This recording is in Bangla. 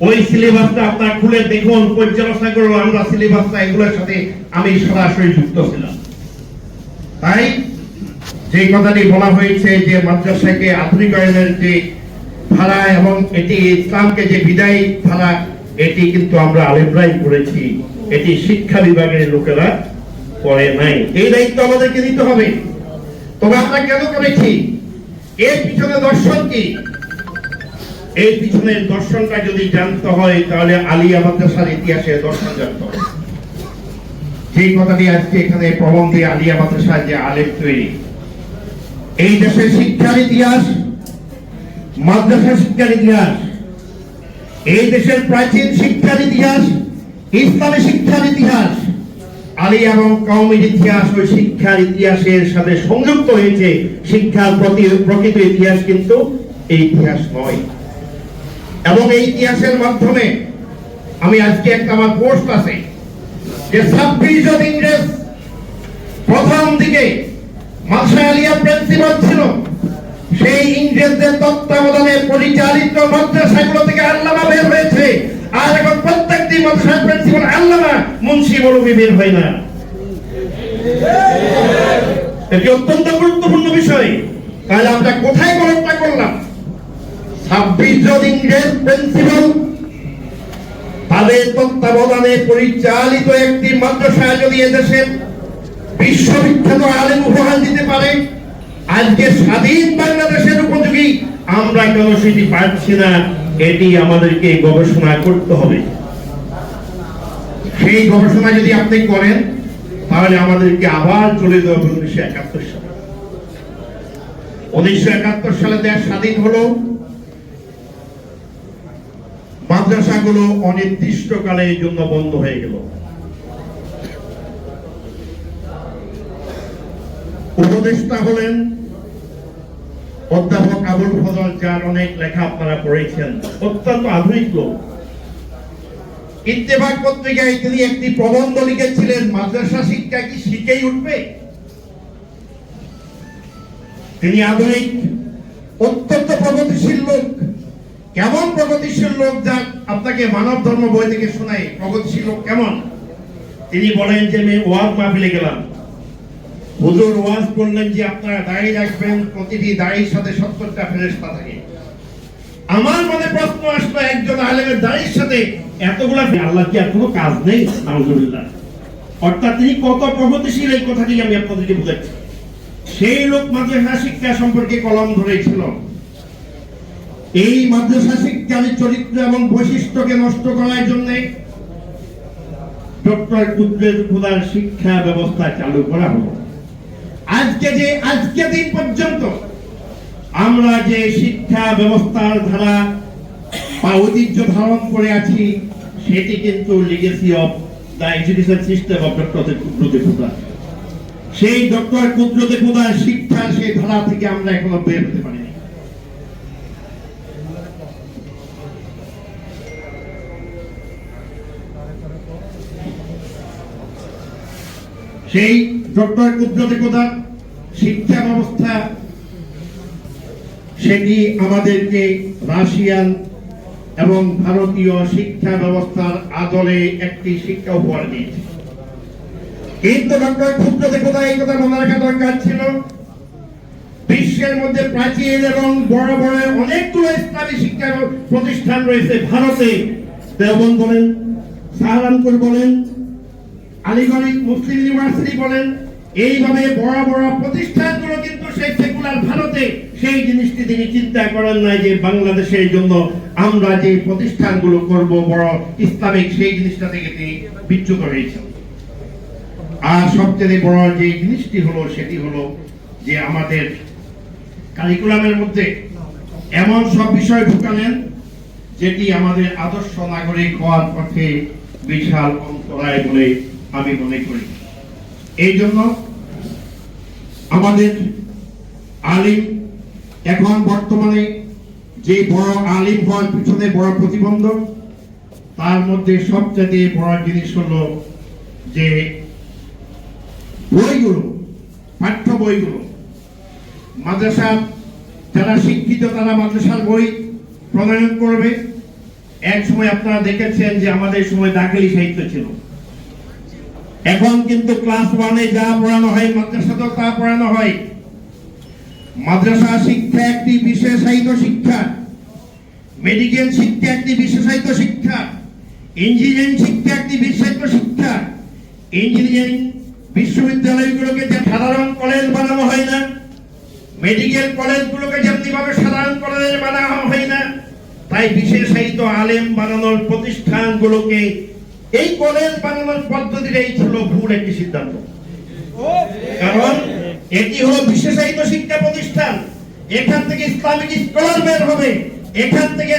ওই সিলেবাসটা আপনারা খুলে দেখুন, পর্যালোচনা করবো। আমরা সিলেবাসটা এগুলোর সাথে আমি সরাসরি যুক্ত ছিলাম। তাই যে কথাটি বলা হয়েছে যে মাদ্রাসাকে আধুনিকায়নের যে ধারা এবং এটি ইসলামকে যে বিদায়ী ধারা, এটি কিন্তু আমরা আলেমরাই করেছি, এটি শিক্ষা বিভাগের লোকেরা করে নাই। এই দায়িত্ব আমাদেরকে নিতে হবে। তবে আমরা কেন করেছি, এর পিছনে দর্শন কি? এই পিছনের দর্শনটা যদি জানতে হয় তাহলে আলিয়া মাদ্রাসার ইতিহাসের দর্শন জানতে হবে। যে কথাটি আজকে এখানে প্রমাণ দিয়ে আলিয়া মাদ্রাসার যে আলেম তৈরি, এই দেশের শিক্ষার ইতিহাস, মাদ্রাসা শিক্ষার ইতিহাস, এই দেশের প্রাচীন শিক্ষার ইতিহাস, ইসলামী শিক্ষার ইতিহাস, আলিয়া এবং কওমের ইতিহাস ওই শিক্ষার ইতিহাসের সাথে সংযুক্ত হয়েছে। শিক্ষার প্রকৃত ইতিহাস কিন্তু এই ইতিহাস নয়। এবং এই ইতিহাসের মাধ্যমে আমি আজকে একটা আমার পোস্ট আছে যে 26 জন ইংরেজ প্রথম দিকে মাদ্রাসা আলিয়া প্রিন্সিপাল ছিল, সেই ইংরেজদের তত্ত্বাবধানে পরিচালিত মাদ্রাসাগুলো থেকে আল্লামা বের হয়েছে। আর এখন প্রত্যেকটি মাদ্রাসার প্রিন্সিপাল আল্লামা, মুন্সি মৌলভী বের হয় না। এটি অত্যন্ত গুরুত্বপূর্ণ বিষয়। তাহলে আমরা কোথায় গলতটা করলাম? 26 জন ইংরেজ প্রিন্সিপাল তাদের তত্ত্বাবধানে পরিচালিত একটি মাদ্রাসা যদি এদেশের বিশ্ববিখ্যাত আলেম উপহার দিতে পারে, আজকে স্বাধীন বাংলাদেশের উপযোগী আমরা কেন সেটি পারছি না? এটি আমাদেরকে গবেষণা করতে হবে। সেই গবেষণা যদি আপনি করেন তাহলে আমাদেরকে আবার চলে যাওয়া 1971 সালে। 1971 সালে দেশ স্বাধীন হলো। মাদ্রাসাগুলো অনির্দিষ্টকালের জন্য বন্ধ হয়ে গেল। উপদেষ্টা হলেন অধ্যাপক আবুল ফজল, যার অনেক লেখা আপনারা পড়েছেন, অত্যন্ত আধুনিক লোক। ইত্তেফাক পত্রিকায় তিনি একটি প্রবন্ধ লিখেছিলেন, মাদ্রাসা শিক্ষা কি শিখেই উঠবে? তিনি আধুনিক, অত্যন্ত প্রগতিশীল লোক। কেমন প্রগতিশীল লোক, যা আপনাকে মানব ধর্ম বই থেকে শোনাই। প্রগতিশীল লোক কেমন? তিনি বলেন যে আমি ওয়াজ মাহফিলে গেলাম, হুজুর ওয়াজ করলেন যে আপনারা দাঁড়িয়ে রাখবেন, প্রতিটি দাঁড়ির সাথে 70টা ফেরেশতা থাকে। আমার মনে প্রশ্ন আসলো, একজন আলেমের দাঁড়ির সাথে এতগুলা, আল্লাহ কি আর কোনো কাজ নেই? আলহামদুলিল্লাহ। অর্থাৎ তিনি কত প্রগতিশীল, এই কথাটি আমি আপনাদেরকে বুঝাচ্ছি। সেই লোক মাদ্রাসা শিক্ষা সম্পর্কে কলম ধরেছিল। এই মাদ্রাসা শিক্ষার চরিত্র এবং বৈশিষ্ট্যকে নষ্ট করার জন্য ডক্টর কুদ্রেত খুদার শিক্ষা ব্যবস্থা চালু করা হলো। আজকে দিন পর্যন্ত আমরা যে শিক্ষা ব্যবস্থার ধারা বা ঐতিহ্য ধারণ করে আছি, সেটি কিন্তু legacy of the education system of doctor Qudrat Khuda. সেই ডক্টর কুদ্রত খুদার শিক্ষা, সেই ধারা থেকে আমরা এখনো বের হতে পারিনি। সেই ডক্টর কুদ্রত খুদার শিক্ষা ব্যবস্থা, সেটি আমাদেরকে রাশিয়ান এবং ভারতীয় শিক্ষা ব্যবস্থার আদলে একটি শিক্ষা উপহার দিয়েছে। কিন্তু ডক্টর কুদ্রত খুদা এই কথা মনে রাখা দরকার ছিল, বিশ্বের মধ্যে প্রাচীন এবং বড় বড় অনেকগুলো ইসলামী শিক্ষা প্রতিষ্ঠান রয়েছে। ভারতে দেওবন্দ বলেন, সাহারানপুর বলেন, আলিগড় মুসলিম ইউনিভার্সিটি বলেন, এইভাবে বড় বড় প্রতিষ্ঠানগুলো কিন্তু সেই সেকুলার ভারতে সেই জিনিসটি তিনি চিন্তা করেন নাই যে বাংলাদেশের জন্য আমরা যে প্রতিষ্ঠানগুলো করব বড় ইসলামিক, সেই জিনিসটা থেকে তিনি বিচ্যুত হয়েছেন। আর সবচেয়ে বড় যে জিনিসটি হলো, সেটি হলো যে আমাদের কারিকুলামের মধ্যে এমন সব বিষয় ঢুকালেন যেটি আমাদের আদর্শ নাগরিক হওয়ার পথে বিশাল অন্তরায় বলে আমি মনে করি। এই জন্য আমাদের আলিম এখন বর্তমানে যে বড় আলিম হওয়ার পিছনে বড় প্রতিবন্ধক, তার মধ্যে সবচেয়ে বড় জিনিস হলো যে বইগুলো, পাঠ্য বইগুলো। মাদ্রাসা যারা শিক্ষিত তারা মাদ্রাসার বই প্রণয়ন করবে, এক সময় আপনারা দেখেছেন যে আমাদের সময় দাখিলি সাহিত্য ছিল। এখন কিন্তু ক্লাস 1-এ যা পড়ানো হয় মাদ্রাসাতেও তা পড়ানো হয়। মাদ্রাসা শিক্ষা একটি বিশেষায়িত শিক্ষা, মেডিকেল শিক্ষা একটি বিশেষায়িত শিক্ষা, ইঞ্জিনিয়ারিং শিক্ষা একটি বিশেষায়িত শিক্ষা। ইঞ্জিনিয়ারিং বিশ্ববিদ্যালয়গুলোকে যে সাধারণ কলেজ বানানো হয় না, মেডিকেল কলেজগুলোকে যেমনি ভাবে সাধারণ কলেজ বানানো হয় না, তাই বিশেষায়িত আলেম বানানোর প্রতিষ্ঠানগুলোকে এই কলেজ বানানোর পদ্ধতিটাই ছিল ভুল একটি সিদ্ধান্ত। কারণ এটি হলো বিশেষায়িত শিক্ষা প্রতিষ্ঠান, এখান থেকে ইসলামিক স্কলার বের হবে, এখান থেকে